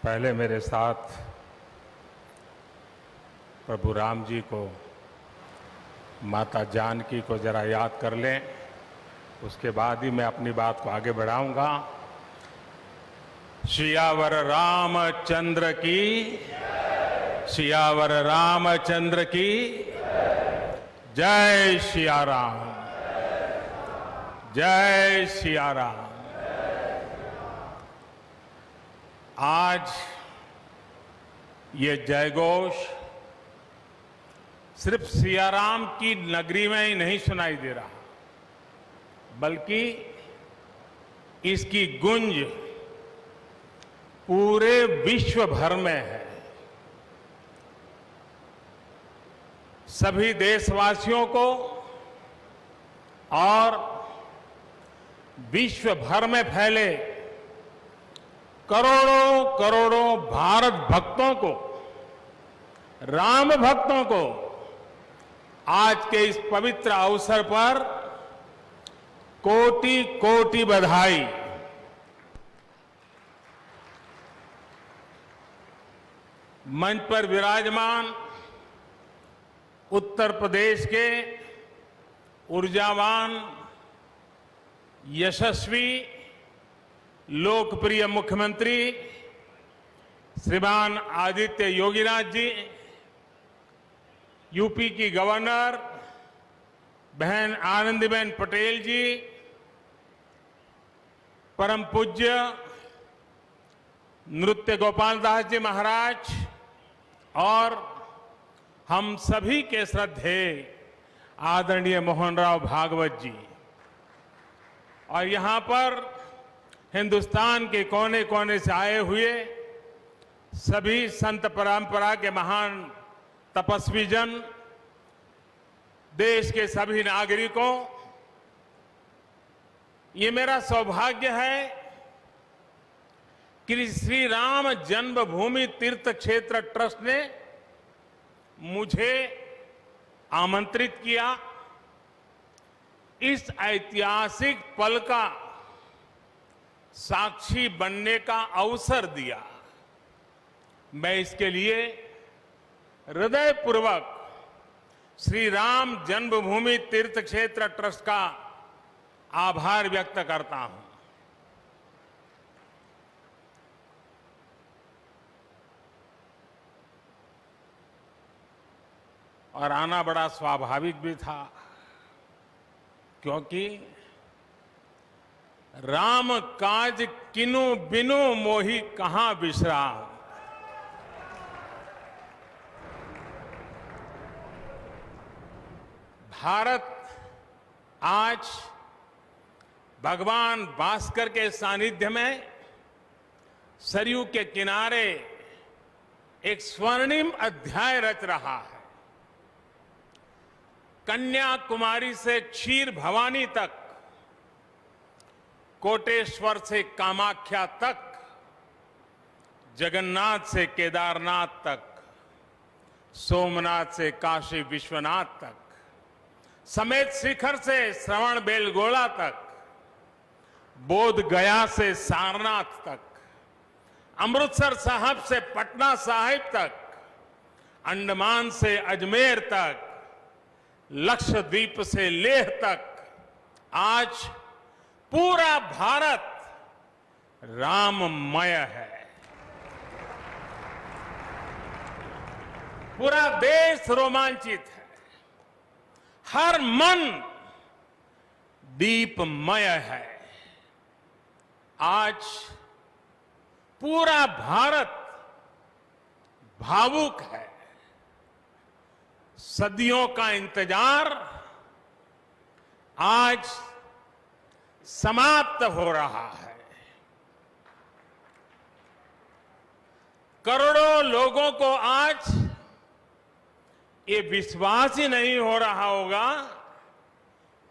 पहले मेरे साथ प्रभु राम जी को, माता जानकी को जरा याद कर लें, उसके बाद ही मैं अपनी बात को आगे बढ़ाऊंगा। सियावर रामचंद्र की, सियावर रामचंद्र की जय सिया राम, जय सिया राम। आज ये जयघोष सिर्फ सियाराम की नगरी में ही नहीं सुनाई दे रहा, बल्कि इसकी गूंज पूरे विश्व भर में है। सभी देशवासियों को और विश्व भर में फैले करोड़ों करोड़ों भारत भक्तों को, राम भक्तों को आज के इस पवित्र अवसर पर कोटि कोटि बधाई। मंच पर विराजमान उत्तर प्रदेश के ऊर्जावान, यशस्वी, लोकप्रिय मुख्यमंत्री श्रीमान आदित्य योगीनाथ जी, यूपी की गवर्नर बहन आनंदीबेन पटेल जी, परम पूज्य नृत्य गोपाल दास जी महाराज और हम सभी के श्रद्धेय आदरणीय मोहनराव भागवत जी, और यहां पर हिंदुस्तान के कोने कोने से आए हुए सभी संत परंपरा के महान तपस्वी जन, देश के सभी नागरिकों, ये मेरा सौभाग्य है कि श्री राम जन्मभूमि तीर्थ क्षेत्र ट्रस्ट ने मुझे आमंत्रित किया, इस ऐतिहासिक पल का साक्षी बनने का अवसर दिया। मैं इसके लिए हृदयपूर्वक श्री राम जन्मभूमि तीर्थ क्षेत्र ट्रस्ट का आभार व्यक्त करता हूं। और आना बड़ा स्वाभाविक भी था, क्योंकि राम काज किनु बिनु मोहि कहां विश्राम। भारत आज भगवान भास्कर के सानिध्य में सरयू के किनारे एक स्वर्णिम अध्याय रच रहा है। कन्याकुमारी से क्षीर भवानी तक, कोटेश्वर से कामाख्या तक, जगन्नाथ से केदारनाथ तक, सोमनाथ से काशी विश्वनाथ तक, समेत शिखर से श्रवण बेलगोला तक, बोध गया से सारनाथ तक, अमृतसर साहब से पटना साहिब तक, अंडमान से अजमेर तक, लक्षद्वीप से लेह तक, आज पूरा भारत राममय है। पूरा देश रोमांचित है, हर मन दीपमय है। आज पूरा भारत भावुक है। सदियों का इंतजार आज समाप्त हो रहा है। करोड़ों लोगों को आज ये विश्वास ही नहीं हो रहा होगा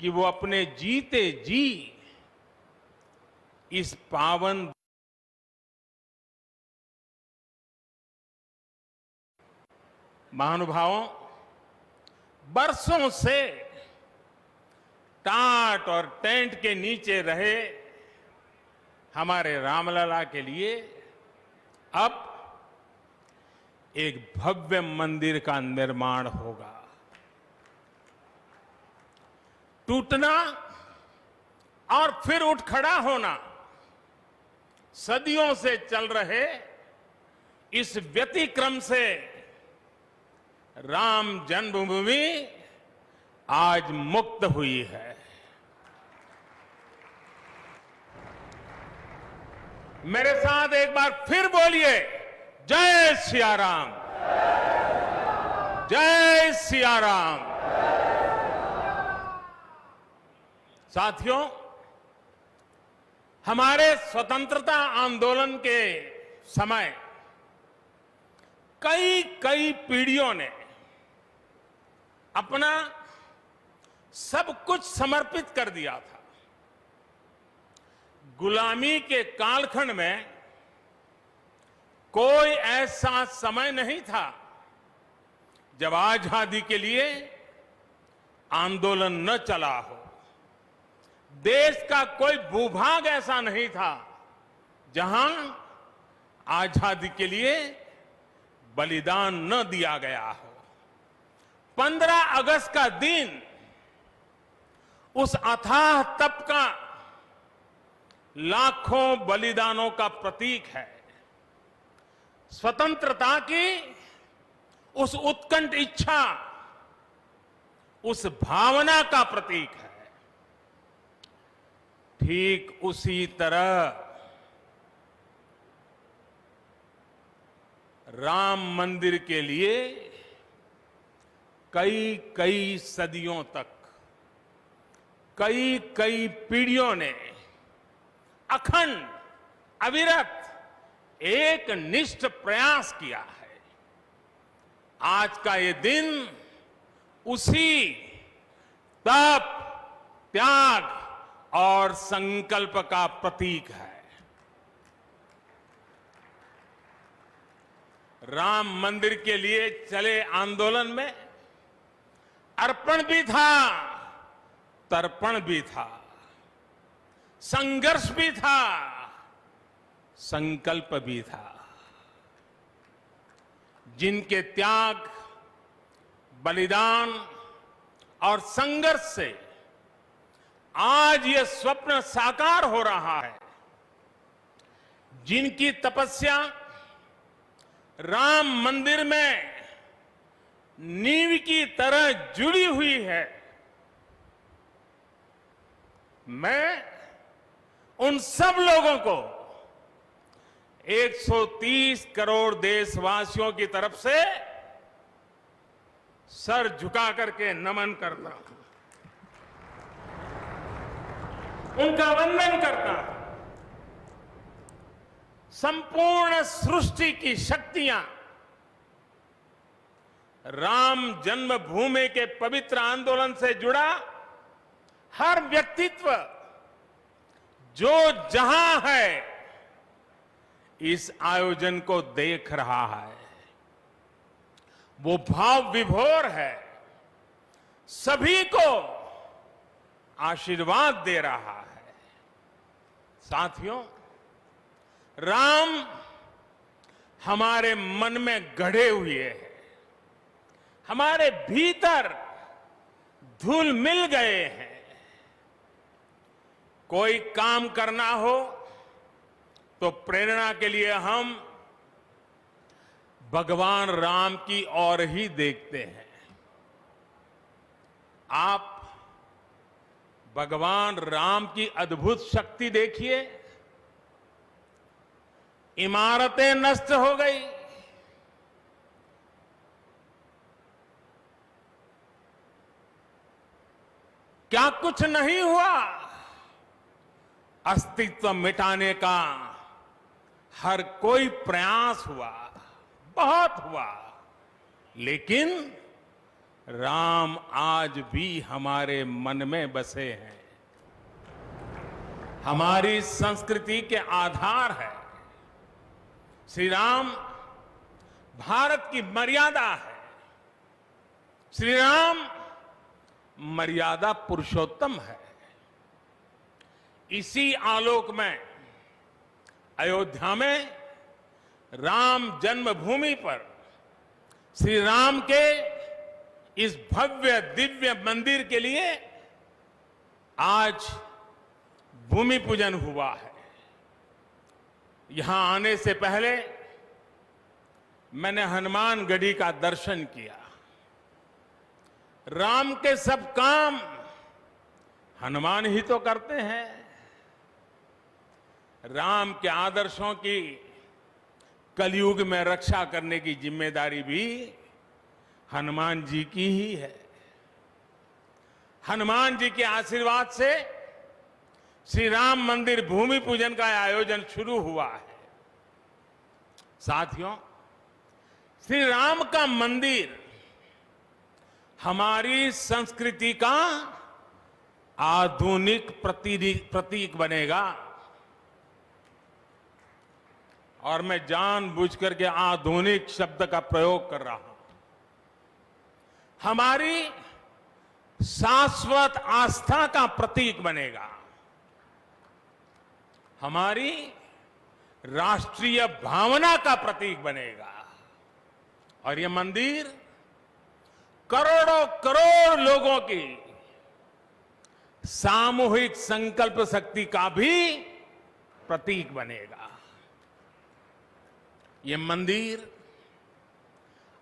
कि वो अपने जीते जी इस पावन महानुभावों, बरसों से टाट और टेंट के नीचे रहे हमारे रामलला के लिए अब एक भव्य मंदिर का निर्माण होगा। टूटना और फिर उठ खड़ा होना सदियों से चल रहे इस व्यतिक्रम से राम जन्मभूमि आज मुक्त हुई है। मेरे साथ एक बार फिर बोलिए, जय सिया राम, जय सिया राम। साथियों, हमारे स्वतंत्रता आंदोलन के समय कई पीढ़ियों ने अपना सब कुछ समर्पित कर दिया था। गुलामी के कालखंड में कोई ऐसा समय नहीं था जब आजादी के लिए आंदोलन न चला हो। देश का कोई भूभाग ऐसा नहीं था जहां आजादी के लिए बलिदान न दिया गया हो। 15 अगस्त का दिन उस अथाह तप का लाखों बलिदानों का प्रतीक है। स्वतंत्रता की उस उत्कंठ इच्छा, उस भावना का प्रतीक है। ठीक उसी तरह राम मंदिर के लिए कई सदियों तक कई पीढ़ियों ने अखंड अविरत एक निष्ठ प्रयास किया है। आज का ये दिन उसी तप, त्याग और संकल्प का प्रतीक है। राम मंदिर के लिए चले आंदोलन में अर्पण भी था, तर्पण भी था, संघर्ष भी था, संकल्प भी था। जिनके त्याग, बलिदान और संघर्ष से आज ये स्वप्न साकार हो रहा है, जिनकी तपस्या राम मंदिर में नींव की तरह जुड़ी हुई है, मैं उन सब लोगों को 130 करोड़ देशवासियों की तरफ से सर झुका करके नमन करता हूं, उनका वंदन करता हूं। संपूर्ण सृष्टि की शक्तियां राम जन्मभूमि के पवित्र आंदोलन से जुड़ा हर व्यक्तित्व जो जहां है इस आयोजन को देख रहा है, वो भाव विभोर है, सभी को आशीर्वाद दे रहा है। साथियों, राम हमारे मन में गढ़े हुए हैं, हमारे भीतर धुल मिल गए हैं। कोई काम करना हो तो प्रेरणा के लिए हम भगवान राम की ओर ही देखते हैं। आप भगवान राम की अद्भुत शक्ति देखिए। इमारतें नष्ट हो गई, क्या कुछ नहीं हुआ? अस्तित्व मिटाने का हर कोई प्रयास हुआ, बहुत हुआ, लेकिन राम आज भी हमारे मन में बसे हैं, हमारी संस्कृति के आधार है। श्री राम भारत की मर्यादा है। श्री राम मर्यादा पुरुषोत्तम है। इसी आलोक में अयोध्या में राम जन्मभूमि पर श्री राम के इस भव्य दिव्य मंदिर के लिए आज भूमि पूजन हुआ है। यहां आने से पहले मैंने हनुमान गढ़ी का दर्शन किया। राम के सब काम हनुमान ही तो करते हैं। राम के आदर्शों की कलयुग में रक्षा करने की जिम्मेदारी भी हनुमान जी की ही है। हनुमान जी के आशीर्वाद से श्री राम मंदिर भूमि पूजन का आयोजन शुरू हुआ है। साथियों, श्री राम का मंदिर हमारी संस्कृति का आधुनिक प्रतीक बनेगा। और मैं जानबूझकर के आधुनिक शब्द का प्रयोग कर रहा हूं। हमारी शाश्वत आस्था का प्रतीक बनेगा। हमारी राष्ट्रीय भावना का प्रतीक बनेगा। और यह मंदिर करोड़ों करोड़ लोगों की सामूहिक संकल्प शक्ति का भी प्रतीक बनेगा। यह मंदिर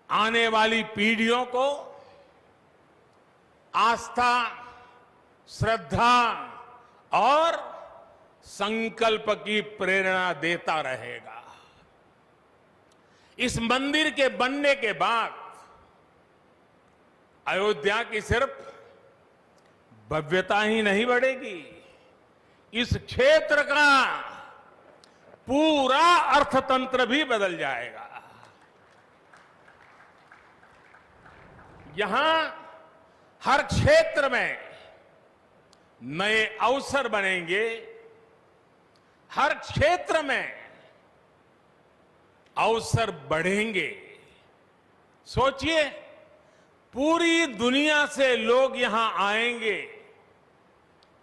आने वाली पीढ़ियों को आस्था, श्रद्धा और संकल्प की प्रेरणा देता रहेगा। इस मंदिर के बनने के बाद अयोध्या की सिर्फ भव्यता ही नहीं बढ़ेगी, इस क्षेत्र का पूरा अर्थतंत्र भी बदल जाएगा। यहां हर क्षेत्र में नए अवसर बनेंगे। हर क्षेत्र में अवसर बढ़ेंगे। सोचिए, पूरी दुनिया से लोग यहां आएंगे।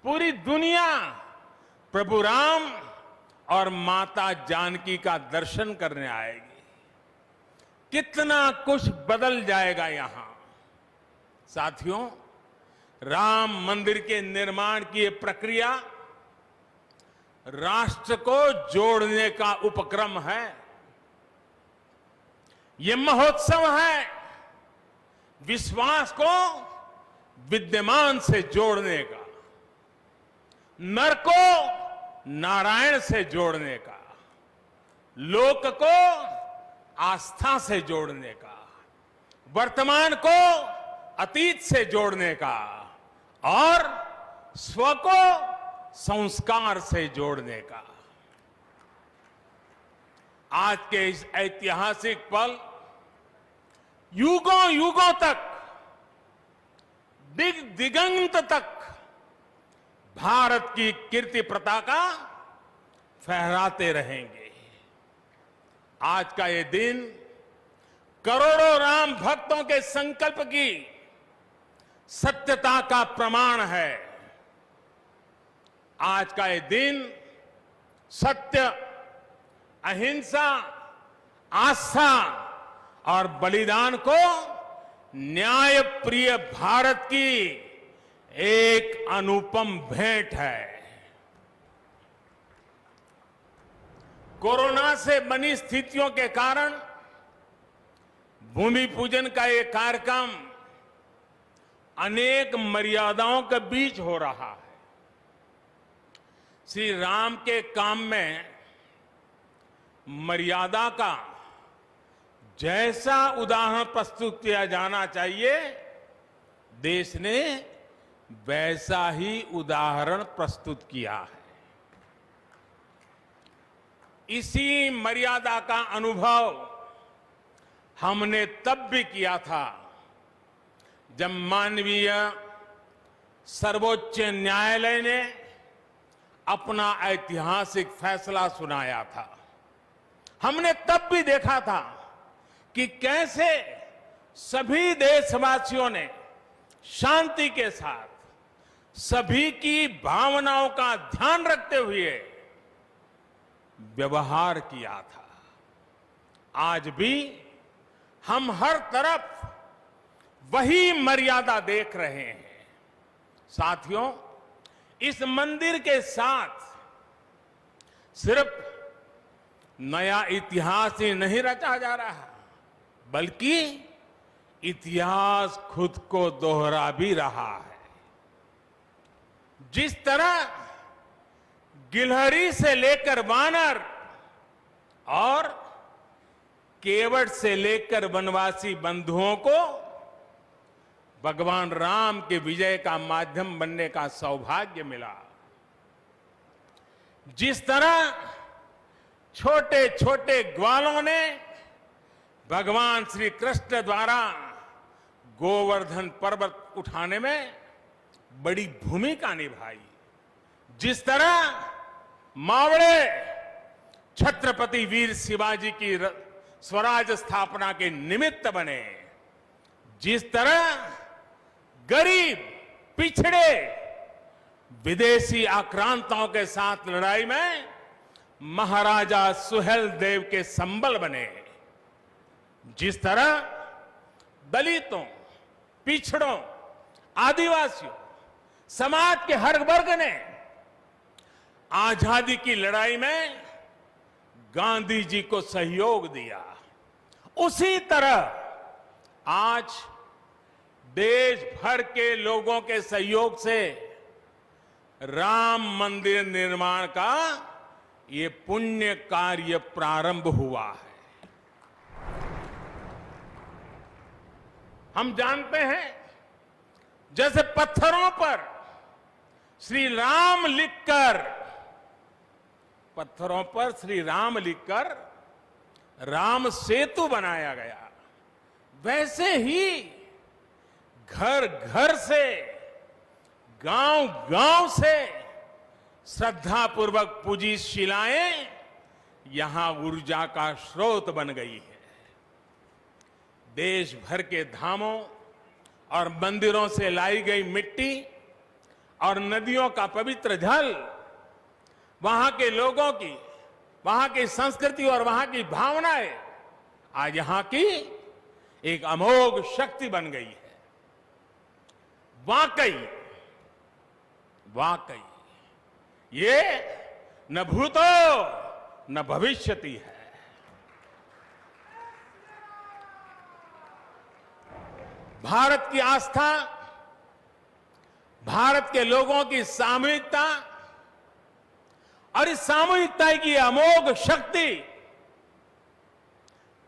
पूरी दुनिया प्रभु राम और माता जानकी का दर्शन करने आएगी। कितना कुछ बदल जाएगा यहां। साथियों, राम मंदिर के निर्माण की यह प्रक्रिया राष्ट्र को जोड़ने का उपक्रम है। यह महोत्सव है विश्वास को विद्यमान से जोड़ने का, नर को नारायण से जोड़ने का, लोक को आस्था से जोड़ने का, वर्तमान को अतीत से जोड़ने का और स्व को संस्कार से जोड़ने का। आज के इस ऐतिहासिक पल युगों युगों तक, दिगंत तक भारत की कीर्ति पताका फहराते रहेंगे। आज का ये दिन करोड़ों राम भक्तों के संकल्प की सत्यता का प्रमाण है। आज का ये दिन सत्य, अहिंसा, आस्था और बलिदान को न्याय प्रिय भारत की एक अनुपम भेंट है। कोरोना से बनी स्थितियों के कारण भूमि पूजन का ये कार्यक्रम अनेक मर्यादाओं के बीच हो रहा है। श्री राम के काम में मर्यादा का जैसा उदाहरण प्रस्तुत किया जाना चाहिए, देश ने वैसा ही उदाहरण प्रस्तुत किया है। इसी मर्यादा का अनुभव हमने तब भी किया था जब माननीय सर्वोच्च न्यायालय ने अपना ऐतिहासिक फैसला सुनाया था। हमने तब भी देखा था कि कैसे सभी देशवासियों ने शांति के साथ सभी की भावनाओं का ध्यान रखते हुए व्यवहार किया था। आज भी हम हर तरफ वही मर्यादा देख रहे हैं। साथियों, इस मंदिर के साथ सिर्फ नया इतिहास ही नहीं रचा जा रहा, बल्कि इतिहास खुद को दोहरा भी रहा है। जिस तरह गिलहरी से लेकर वानर और केवट से लेकर वनवासी बंधुओं को भगवान राम के विजय का माध्यम बनने का सौभाग्य मिला, जिस तरह छोटे छोटे ग्वालों ने भगवान श्री कृष्ण द्वारा गोवर्धन पर्वत उठाने में बड़ी भूमिका निभाई, जिस तरह मावड़े छत्रपति वीर शिवाजी की स्वराज स्थापना के निमित्त बने, जिस तरह गरीब पिछड़े विदेशी आक्रांताओं के साथ लड़ाई में महाराजा सुहेल देव के संबल बने, जिस तरह दलितों, पिछड़ों, आदिवासियों, समाज के हर वर्ग ने आजादी की लड़ाई में गांधी जी को सहयोग दिया, उसी तरह आज देश भर के लोगों के सहयोग से राम मंदिर निर्माण का ये पुण्य कार्य प्रारंभ हुआ है। हम जानते हैं, जैसे पत्थरों पर श्री राम लिखकर राम सेतु बनाया गया, वैसे ही घर घर से, गांव गांव से श्रद्धापूर्वक पूजी शिलाएं यहां ऊर्जा का स्रोत बन गई है। देश भर के धामों और मंदिरों से लाई गई मिट्टी और नदियों का पवित्र जल वहां के लोगों की, वहां की संस्कृति और वहां की भावनाएं आज यहां की एक अमोघ शक्ति बन गई है। वाकई ये न भूतो न भविष्यति है। भारत की आस्था, भारत के लोगों की सामूहिकता और इस सामूहिकता की अमोघ शक्ति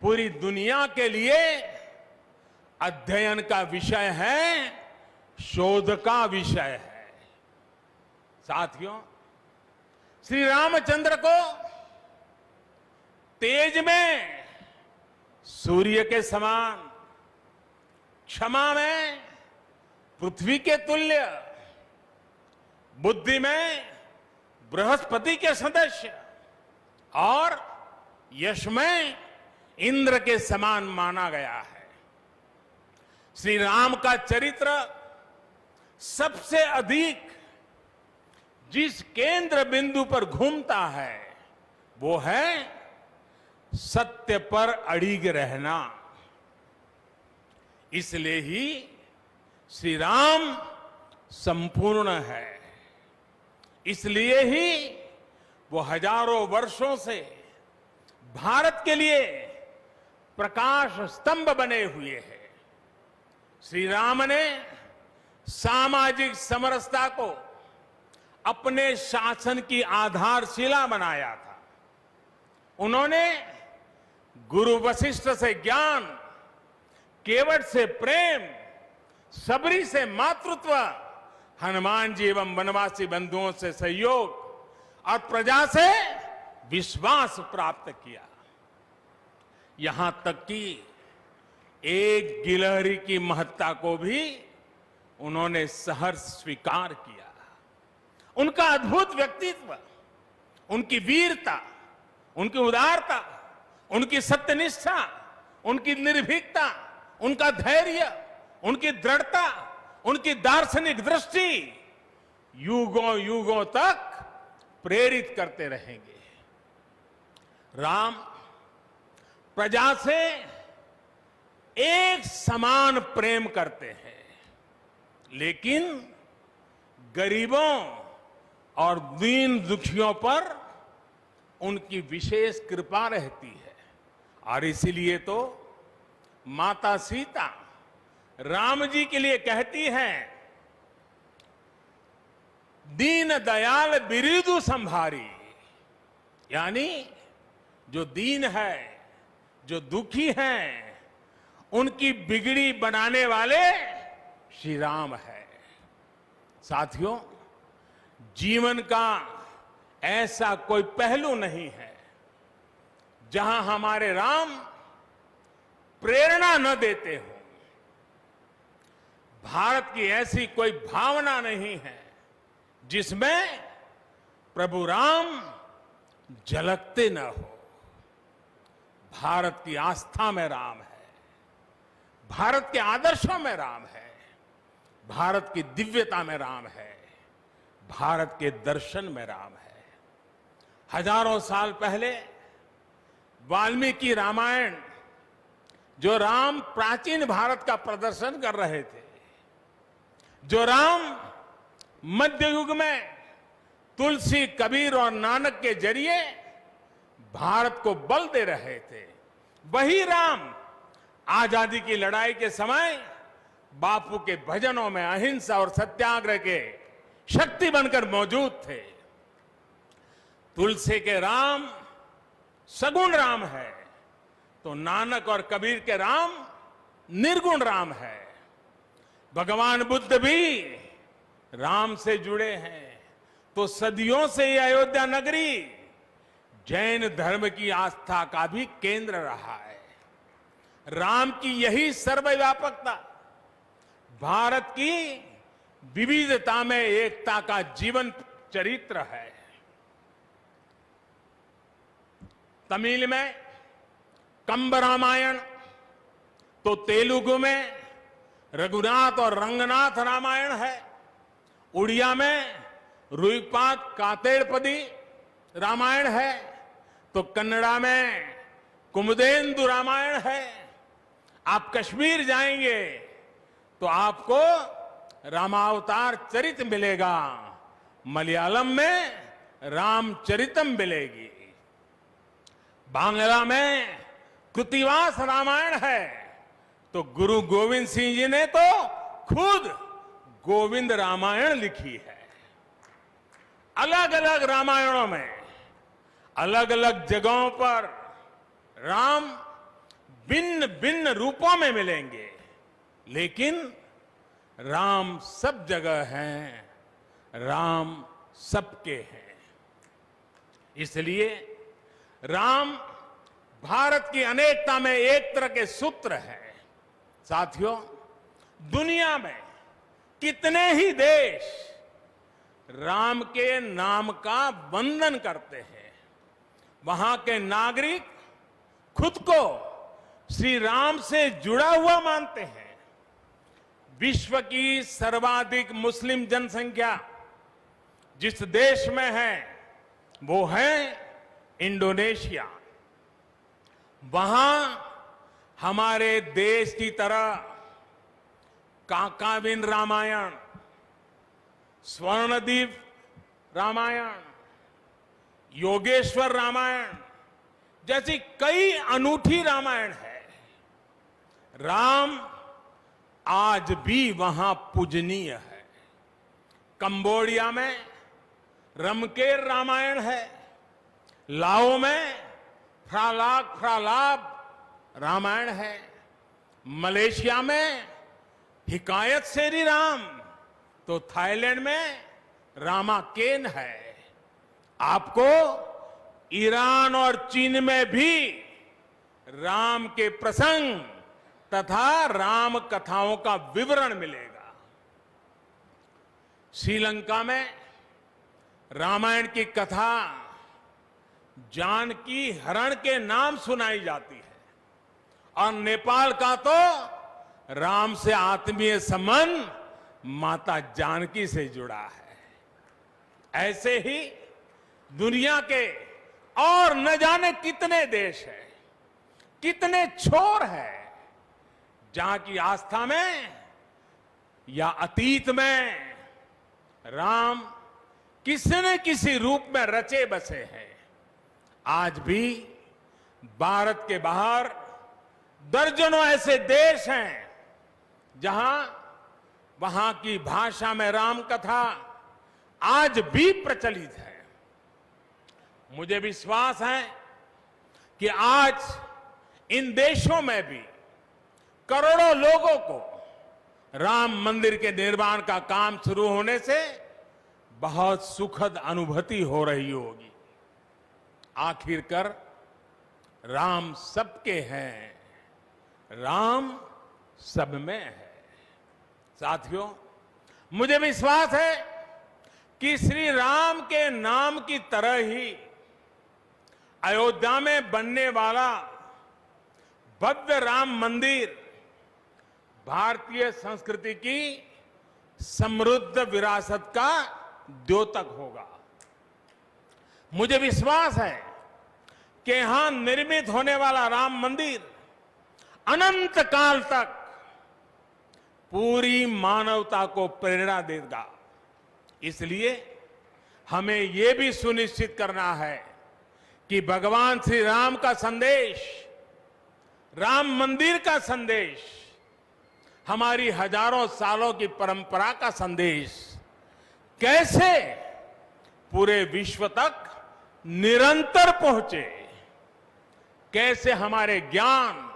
पूरी दुनिया के लिए अध्ययन का विषय है, शोध का विषय है। साथियों, श्री रामचंद्र को तेज में सूर्य के समान, क्षमा में पृथ्वी के तुल्य, बुद्धि में बृहस्पति के सदस्य और यश में इंद्र के समान माना गया है। श्री राम का चरित्र सबसे अधिक जिस केंद्र बिंदु पर घूमता है वो है सत्य पर अड़िग रहना। इसलिए ही श्री राम संपूर्ण है, इसलिए ही वो हजारों वर्षों से भारत के लिए प्रकाश स्तंभ बने हुए हैं। श्री राम ने सामाजिक समरसता को अपने शासन की आधारशिला बनाया था। उन्होंने गुरु वशिष्ठ से ज्ञान, केवट से प्रेम, सबरी से मातृत्व, हनुमान जी एवं वनवासी बंधुओं से सहयोग और प्रजा से विश्वास प्राप्त किया। यहां तक कि एक गिलहरी की महत्ता को भी उन्होंने सहर्ष स्वीकार किया। उनका अद्भुत व्यक्तित्व, उनकी वीरता, उनकी उदारता, उनकी सत्यनिष्ठा, उनकी निर्भीकता, उनका धैर्य, उनकी दृढ़ता, उनकी दार्शनिक दृष्टि युगों युगों तक प्रेरित करते रहेंगे। राम प्रजा से एक समान प्रेम करते हैं, लेकिन गरीबों और दीन दुखियों पर उनकी विशेष कृपा रहती है। और इसीलिए तो माता सीता राम जी के लिए कहती हैं, दीन दयाल बिरिदु संभारी, यानी जो दीन है, जो दुखी हैं, उनकी बिगड़ी बनाने वाले श्री राम है। साथियों, जीवन का ऐसा कोई पहलू नहीं है जहां हमारे राम प्रेरणा न देते हो। भारत की ऐसी कोई भावना नहीं है जिसमें प्रभु राम झलकते न हो। भारत की आस्था में राम है, भारत के आदर्शों में राम है, भारत की दिव्यता में राम है, भारत के दर्शन में राम है। हजारों साल पहले वाल्मीकि रामायण, जो राम प्राचीन भारत का प्रदर्शन कर रहे थे, जो राम मध्य युग में तुलसी, कबीर और नानक के जरिए भारत को बल दे रहे थे, वही राम आजादी की लड़ाई के समय बापू के भजनों में अहिंसा और सत्याग्रह के शक्ति बनकर मौजूद थे। तुलसी के राम सगुण राम है, तो नानक और कबीर के राम निर्गुण राम है। भगवान बुद्ध भी राम से जुड़े हैं, तो सदियों से ये अयोध्या नगरी जैन धर्म की आस्था का भी केंद्र रहा है। राम की यही सर्वव्यापकता भारत की विविधता में एकता का जीवन चरित्र है। तमिल में कंब रामायण, तो तेलुगु में रघुनाथ और रंगनाथ रामायण है। उड़िया में रुईपात कातेड़पदी रामायण है, तो कन्नड़ा में कुमुदेंदु रामायण है। आप कश्मीर जाएंगे तो आपको रामावतार चरित मिलेगा, मलयालम में रामचरितम मिलेगी, बांग्ला में कृतिवास रामायण है, तो गुरु गोविंद सिंह जी ने तो खुद गोविंद रामायण लिखी है। अलग अलग रामायणों में अलग अलग जगहों पर राम भिन्न भिन्न रूपों में मिलेंगे, लेकिन राम सब जगह हैं, राम सबके हैं। इसलिए राम भारत की अनेकता में एक तरह के सूत्र है। साथियों, दुनिया में कितने ही देश राम के नाम का वंदन करते हैं, वहां के नागरिक खुद को श्री राम से जुड़ा हुआ मानते हैं। विश्व की सर्वाधिक मुस्लिम जनसंख्या जिस देश में है वो है इंडोनेशिया। वहां हमारे देश की तरह काकाविन रामायण, स्वर्णदीप रामायण, योगेश्वर रामायण जैसी कई अनूठी रामायण है। राम आज भी वहां पूजनीय है। कंबोडिया में रमकेर रामायण है, लाओ में फ्रालाब रामायण है, मलेशिया में हिकायत शेरी राम, तो थाईलैंड में रामाकेन है। आपको ईरान और चीन में भी राम के प्रसंग तथा राम कथाओं का विवरण मिलेगा। श्रीलंका में रामायण की कथा जानकी हरण के नाम सुनाई जाती है, और नेपाल का तो राम से आत्मीय संबंध माता जानकी से जुड़ा है। ऐसे ही दुनिया के और न जाने कितने देश हैं कितने छोर हैं जहां की आस्था में या अतीत में राम किसी न किसी रूप में रचे बसे हैं। आज भी भारत के बाहर दर्जनों ऐसे देश हैं जहां वहां की भाषा में राम कथा आज भी प्रचलित है। मुझे विश्वास है कि आज इन देशों में भी करोड़ों लोगों को राम मंदिर के निर्माण का काम शुरू होने से बहुत सुखद अनुभूति हो रही होगी। आखिरकार राम सबके हैं, राम सब में है। साथियों, मुझे विश्वास है कि श्री राम के नाम की तरह ही अयोध्या में बनने वाला भव्य राम मंदिर भारतीय संस्कृति की समृद्ध विरासत का द्योतक होगा। मुझे विश्वास है कि यहां निर्मित होने वाला राम मंदिर अनंत काल तक पूरी मानवता को प्रेरणा देगा। इसलिए हमें यह भी सुनिश्चित करना है कि भगवान श्री राम का संदेश, राम मंदिर का संदेश, हमारी हजारों सालों की परंपरा का संदेश कैसे पूरे विश्व तक निरंतर पहुंचे, कैसे हमारे ज्ञान,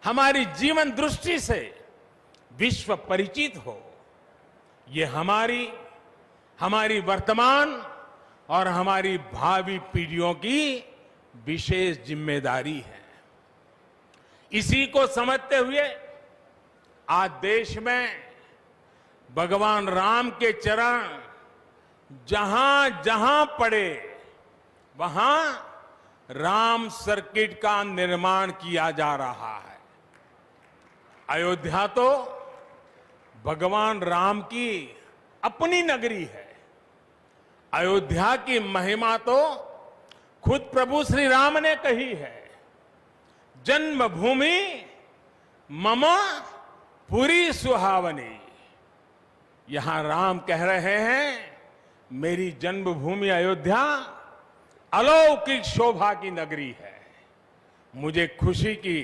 हमारी जीवन दृष्टि से विश्व परिचित हो, ये हमारी वर्तमान और हमारी भावी पीढ़ियों की विशेष जिम्मेदारी है। इसी को समझते हुए आज देश में भगवान राम के चरण जहां जहां पड़े वहां राम सर्किट का निर्माण किया जा रहा है। अयोध्या तो भगवान राम की अपनी नगरी है। अयोध्या की महिमा तो खुद प्रभु श्री राम ने कही है, जन्मभूमि मम पुरी सुहावनी। यहां राम कह रहे हैं, मेरी जन्मभूमि अयोध्या अलौकिक शोभा की नगरी है। मुझे खुशी की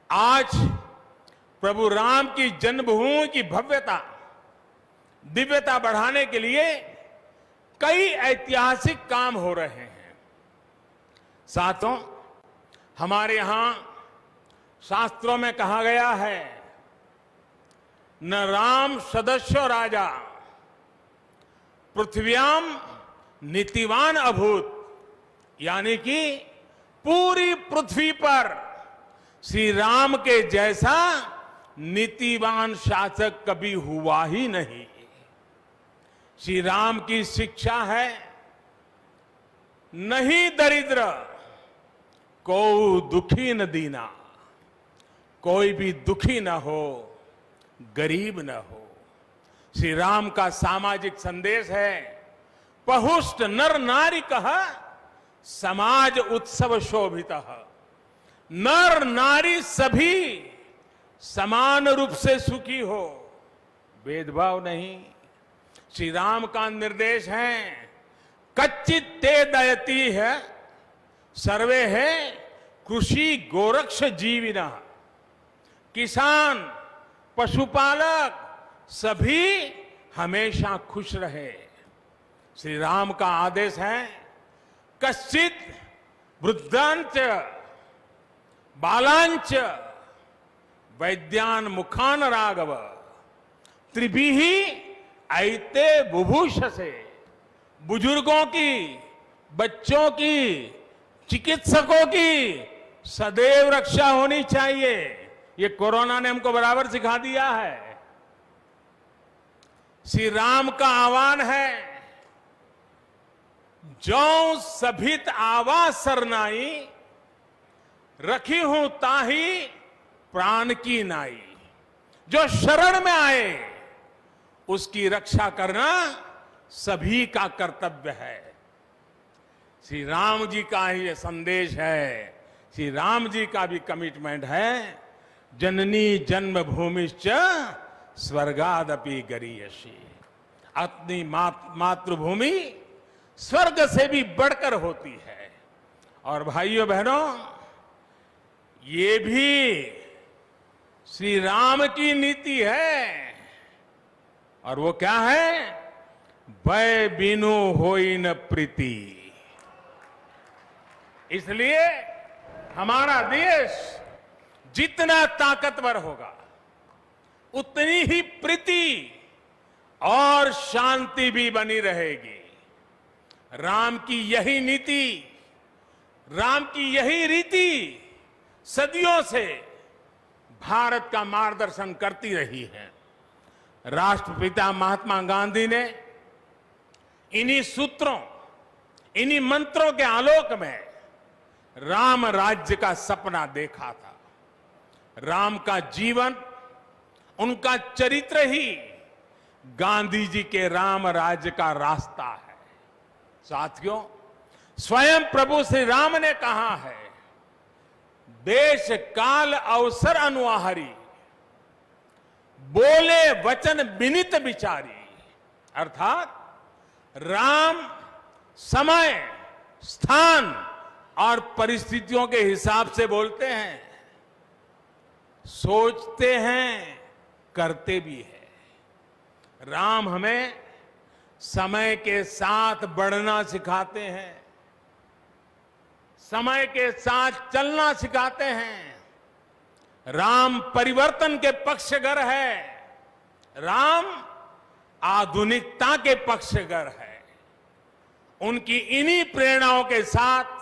आज प्रभु राम की जन्मभूमि की भव्यता, दिव्यता बढ़ाने के लिए कई ऐतिहासिक काम हो रहे हैं। साथों, हमारे यहां शास्त्रों में कहा गया है, न राम सदस्यो राजा पृथ्व्याम नीतिवान अभूत, यानी कि पूरी पृथ्वी पर श्री राम के जैसा नीतिवान शासक कभी हुआ ही नहीं। श्री राम की शिक्षा है, नहीं दरिद्र को दुखी न दीना, कोई भी दुखी न हो, गरीब न हो। श्री राम का सामाजिक संदेश है, पहुष्ट नर नारी कह समाज उत्सव शोभित। नर नारी सभी समान रूप से सुखी हो, भेदभाव नहीं। श्री राम का निर्देश है, कच्चित ते दयती है सर्वे है कृषि गोरक्ष जीविना। किसान, पशुपालक सभी हमेशा खुश रहे। श्री राम का आदेश है, कश्चित वृद्धांच बालांच वैद्यान मुखान राघव त्रिभिहि ऐते बुभूषसे। बुजुर्गों की, बच्चों की, चिकित्सकों की सदैव रक्षा होनी चाहिए। ये कोरोना ने हमको बराबर सिखा दिया है। श्री राम का आह्वान है, जो सभित आवा सरनाई रखी हूं ताही प्राण की नाई। जो शरण में आए उसकी रक्षा करना सभी का कर्तव्य है। श्री राम जी का ये संदेश है श्री राम जी का भी कमिटमेंट है, जननी जन्मभूमिश्च स्वर्गादपि गरीयसी। अपनी मातृभूमि स्वर्ग से भी बढ़कर होती है। और भाइयों बहनों, ये भी श्री राम की नीति है। और वो क्या है? भय बिनु होई न प्रीति। इसलिए हमारा देश जितना ताकतवर होगा, उतनी ही प्रीति और शांति भी बनी रहेगी। राम की यही नीति, राम की यही रीति सदियों से भारत का मार्गदर्शन करती रही है। राष्ट्रपिता महात्मा गांधी ने इन्हीं सूत्रों, इन्हीं मंत्रों के आलोक में राम राज्य का सपना देखा था। राम का जीवन, उनका चरित्र ही गांधी जी के राम राज्य का रास्ता है। साथियों, स्वयं प्रभु श्री राम ने कहा है, देश काल अवसर अनुआहारी, बोले वचन विनित विचारी। अर्थात राम समय, स्थान और परिस्थितियों के हिसाब से बोलते हैं, सोचते हैं, करते भी है। राम हमें समय के साथ बढ़ना सिखाते हैं, समय के साथ चलना सिखाते हैं। राम परिवर्तन के पक्षगर है, राम आधुनिकता के पक्षगर है। उनकी इन्हीं प्रेरणाओं के साथ,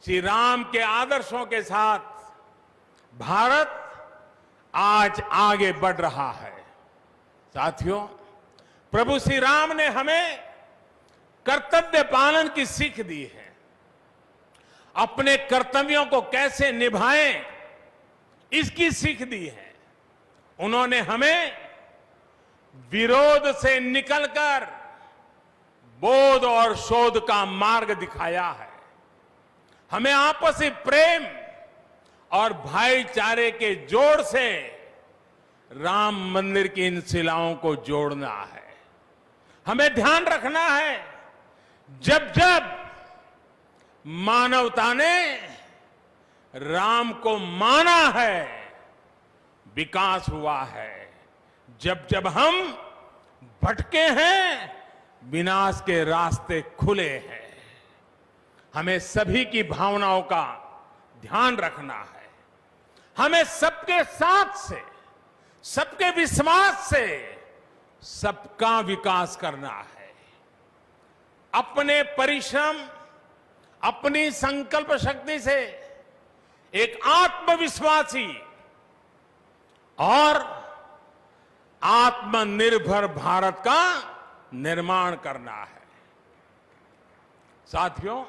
श्री राम के आदर्शों के साथ भारत आज आगे बढ़ रहा है। साथियों, प्रभु श्री राम ने हमें कर्तव्य पालन की सीख दी है। अपने कर्तव्यों को कैसे निभाएं, इसकी सीख दी है। उन्होंने हमें विरोध से निकलकर बोध और शोध का मार्ग दिखाया है। हमें आपसी प्रेम और भाईचारे के जोड़ से राम मंदिर की इन शिलाओं को जोड़ना है। हमें ध्यान रखना है, जब जब मानवता ने राम को माना है, विकास हुआ है। जब जब हम भटके हैं, विनाश के रास्ते खुले हैं। हमें सभी की भावनाओं का ध्यान रखना है। हमें सबके साथ से, सबके विश्वास से सबका विकास करना है। अपने परिश्रम, अपनी संकल्प शक्ति से एक आत्मविश्वासी और आत्मनिर्भर भारत का निर्माण करना है। साथियों,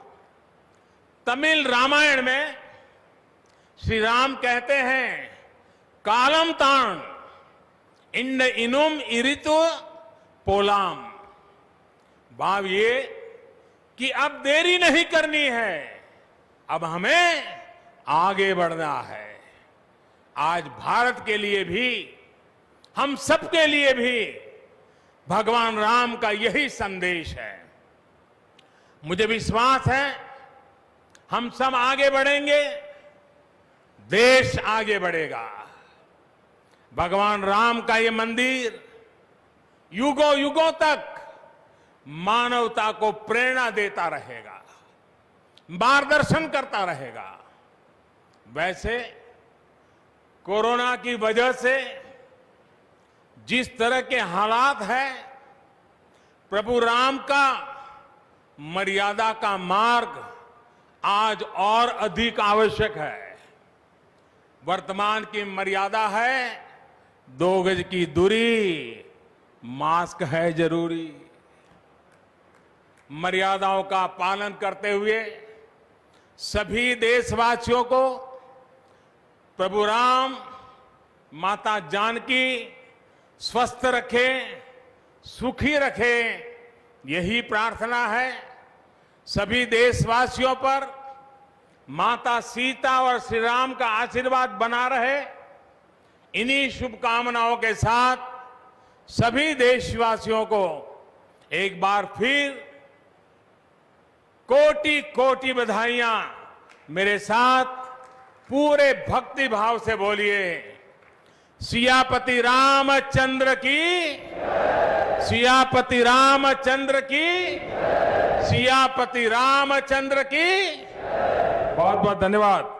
तमिल रामायण में श्री राम कहते हैं, कालम तान इंड इनुम इरितु पोलाम। भाव ये कि अब देरी नहीं करनी है, अब हमें आगे बढ़ना है। आज भारत के लिए भी, हम सबके लिए भी भगवान राम का यही संदेश है। मुझे विश्वास है, हम सब आगे बढ़ेंगे, देश आगे बढ़ेगा। भगवान राम का ये मंदिर युगों युगों तक मानवता को प्रेरणा देता रहेगा, मार्गदर्शन करता रहेगा। वैसे कोरोना की वजह से जिस तरह के हालात हैं, प्रभु राम का मर्यादा का मार्ग आज और अधिक आवश्यक है। वर्तमान की मर्यादा है 2 गज की दूरी, मास्क है जरूरी। मर्यादाओं का पालन करते हुए सभी देशवासियों को प्रभु राम, माता जानकी स्वस्थ रखें, सुखी रखें, यही प्रार्थना है। सभी देशवासियों पर माता सीता और श्री राम का आशीर्वाद बना रहे, इन्हीं शुभकामनाओं के साथ सभी देशवासियों को एक बार फिर कोटि कोटि बधाइयां। मेरे साथ पूरे भक्ति भाव से बोलिए, सियापति रामचंद्र की, सियापति रामचंद्र की, सियापति रामचंद्र की। बहुत बहुत धन्यवाद।